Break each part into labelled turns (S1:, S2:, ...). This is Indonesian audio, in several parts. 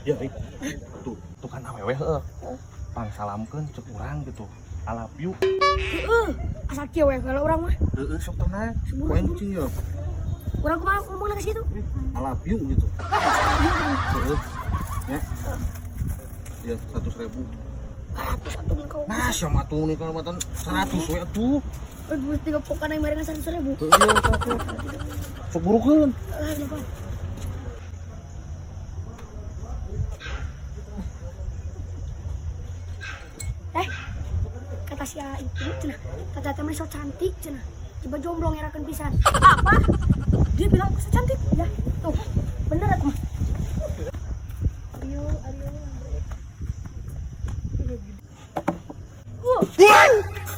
S1: Ya, tuh kan awewe heuh. Pang salamkeun cek urang gitu. I love you.
S2: Asal kieu we kalau urang mah.
S1: Heeh, sok tenang. Poin kucing ya.
S2: Urang kumaha ngomong geus kitu.
S1: I love you gitu. Heeh. Ya. Ya 100.000.
S2: Satu engkau.
S1: Nah, siapa tuh nih kalau matan 100 we atuh.
S2: Aduh, 30 pokan yang mereka 100.000.
S1: Iya, sok burukeun.
S2: Kenapa? Kata si itu cenah, kata teman so cantik cenah. Coba jomblo ngerakeun pisan. Apa? Dia bilang so cantik. Ya, tuh. Bener atuh mah. Ayo.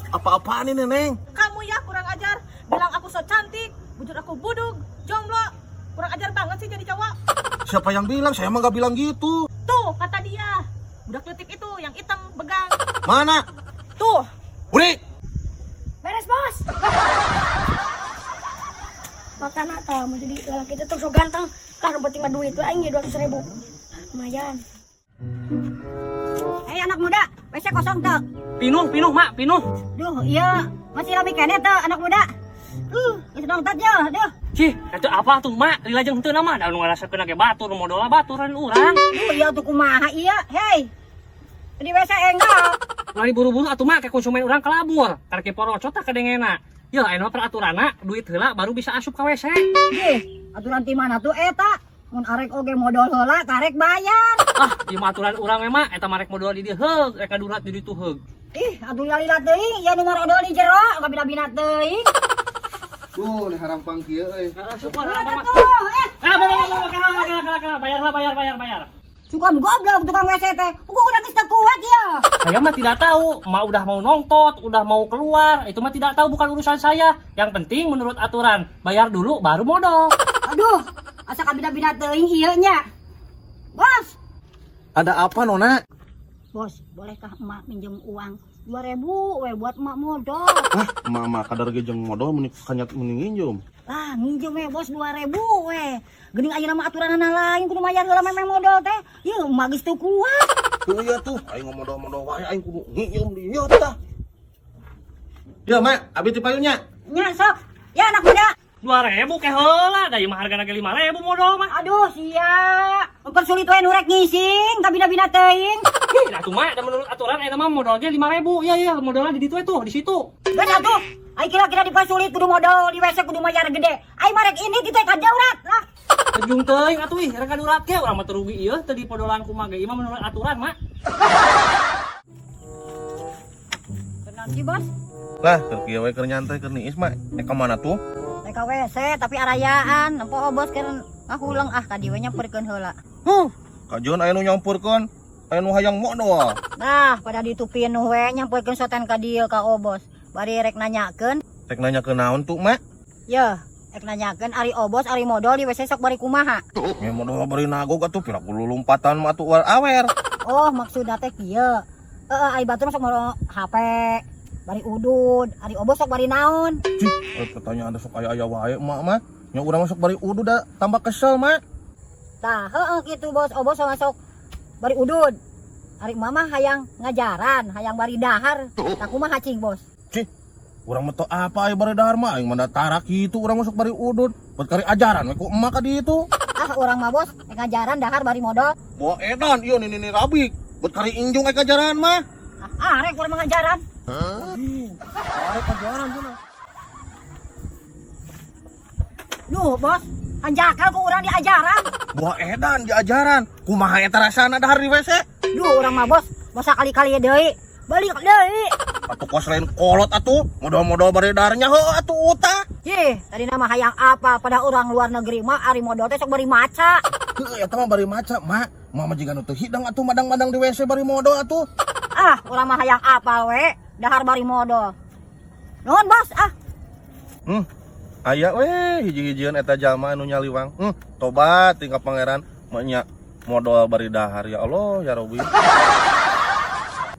S1: Apa-apaan ini, Neng?
S3: Kamu ya kurang ajar, bilang aku so cantik, bujur aku budug, jomblo. Kurang ajar banget sih jadi cowok.
S1: Siapa yang bilang? Saya emang gak bilang gitu.
S3: Tuh, kata dia. Budak letik itu yang hitam begang.
S1: Mana?
S3: Tuh.
S1: Uri!
S2: Beres, Bos. Makanya tah mau jadi lelaki itu tuh so ganteng. Kan penting mah duit aing ge 200.000. Lumayan.
S3: Hei anak muda, WC kosong tuh.
S4: Pinuh, mak, pinuh.
S3: Duh, iya, masih rame kene tuh anak muda. Itu dong tatnya, duh.
S4: Cih, itu apa tuh, mak? Di lajeng teu nama, da nu ngarasakeun ge batur, modola baturan urang.
S3: Duh, iya tuh kumaha iya. Hei. Di WC enggak.
S4: Lari buru-buru atuh mak, ke konsumen urang kelabur. Karek porocot tak kadengena. Ya, aya peraturanna, duit heula baru bisa asup ka WC.
S3: Ih, aturan ti mana tuh eta? Mun arek oge modal heula karek bayar.
S4: Ah, ieu mah aturan urang mah eta marek modal di dieu heug, rek kadurat di ditu heug.
S3: Ih, atuh lalilat teuing, ya nu modal di jero, kabina-bina teuing.
S1: Tuh, nih harampang kieu euy.
S4: Syukur, mak. Bayar.
S3: Sukan goblok tukang WC teh. Gua udah geus kuat ya.
S4: Saya mah tidak tahu, mak udah mau nongtot, udah mau keluar, itu mah tidak tahu, bukan urusan saya. Yang penting menurut aturan, bayar dulu baru modal.
S3: Aduh, asa kabina-bina teuing ieu nya. Bos,
S1: Ada apa, Nona?
S3: bos, bolehkah emak minjem uang 2.000 we buat emak modal?
S1: Ah, emak kadar ge jeung modal kanyat mending nginjem.
S3: Lah, minjem we bos 2.000 we. Geuning ayeuna mah aturanana lain kudu mayar heula memang modal teh. Ieu emak geus teu kuat.
S1: Tuh ya tuh, aing modal wae aing kudu nginjem di ieu tah. Ya, Mak, abi ti payunnya.
S3: Nya sok. Ya anak muda.
S4: 2.000 ke heula, da ieu mah hargana ge 5.000 modal mah.
S3: Aduh, sia. Mempersulit we nu rek ngising, kabina-bina teuing.
S4: Ih, atuh mah da menurut aturan eta mah modalnya 5.000. Iya, modalnya di ditu tuh, di situ.
S3: Geus atuh. Ai kira-kira dipersulit kudu modal di WC kudu mayar gede. Ai marek ini kita kadaurat lah.
S4: Terjung teuing atuh ih, rek kadurat ge urang mah teu rugi ieu, teu dipodolan kumaha ge, ieu mah menurut aturan mah.
S3: Kenal sih, Bos?
S1: Lah, keur kieu we keur nyantai keur niis, Mak. Ka mana tuh?
S3: Mereka WC tapi arayaan, nempo bos keur ngahuleung ka dieu nyamperkeun heula.
S1: Kajian aya nu nyampurkeun, aya nu hayang modal.
S3: Nah, pada ditupieun we nyamperkeun soten ka dieu ka Obos. Bari rek nanyakeun,
S1: Rek nanya ke naon tuh, Mak?
S3: "Yeuh, rek nanyakeun ari Obos ari modal di WC sok bari kumaha?"
S1: Ya modal bari nagog atuh pira puluh lompatan mah atuh awer.
S3: Oh, maksudna teh kieu. Ai batur sok modal HP, bari udud, ari Obos sok bari naon?
S1: Cih, pertanyaan ada sok aya wae emak mah. Nya urang masuk bari udud da tambah kesel, Mak.
S3: Tah, heueuh kitu Bos. Obos masuk bari udud. Ari mama hayang ngajaran, hayang bari dahar. Tah kumaha cing, Bos?
S1: Cih, urang mah teu apa aya bari dahar mah aing mah tara kitu urang masuk bari udud. Buat kari ajaran we ku emak ka ditu.
S3: Ah, urang mah Bos, ngajaran dahar bari modal.
S1: Bawa edan ieu ini rabik. Buat kari injung aya ajaran mah.
S3: Ah, arek urang mah ngajaran.
S1: Arek ajaran cenah.
S3: Duh, Bos, anjakal ku urang diajaran.
S1: Bawa edan di ajaran. Kumaha eta rasana dahar di WC?
S3: Duh, urang mah Bos, masa kali-kali deui. Balik deui.
S1: Atuh kos lain kolot atuh. Modal-modal bari daharnya heuh atuh utah.
S3: Ih, tadi nama hayang apa pada orang luar negeri mah ari modal teh sok bari maca.
S1: Heuh eta mah bari maca, Mak. Mama jiga nu teu hidang atuh madang-madang di WC bari modal atuh.
S3: Ah, urang mah hayang apa we? Dahar bari modal. Nuhun, Bos, ah.
S1: Aya we hiji-hijieun eta jalma anu nyaliwang. Tobat tinggal pangeran nya modal bari dahar ya Allah ya Robbi.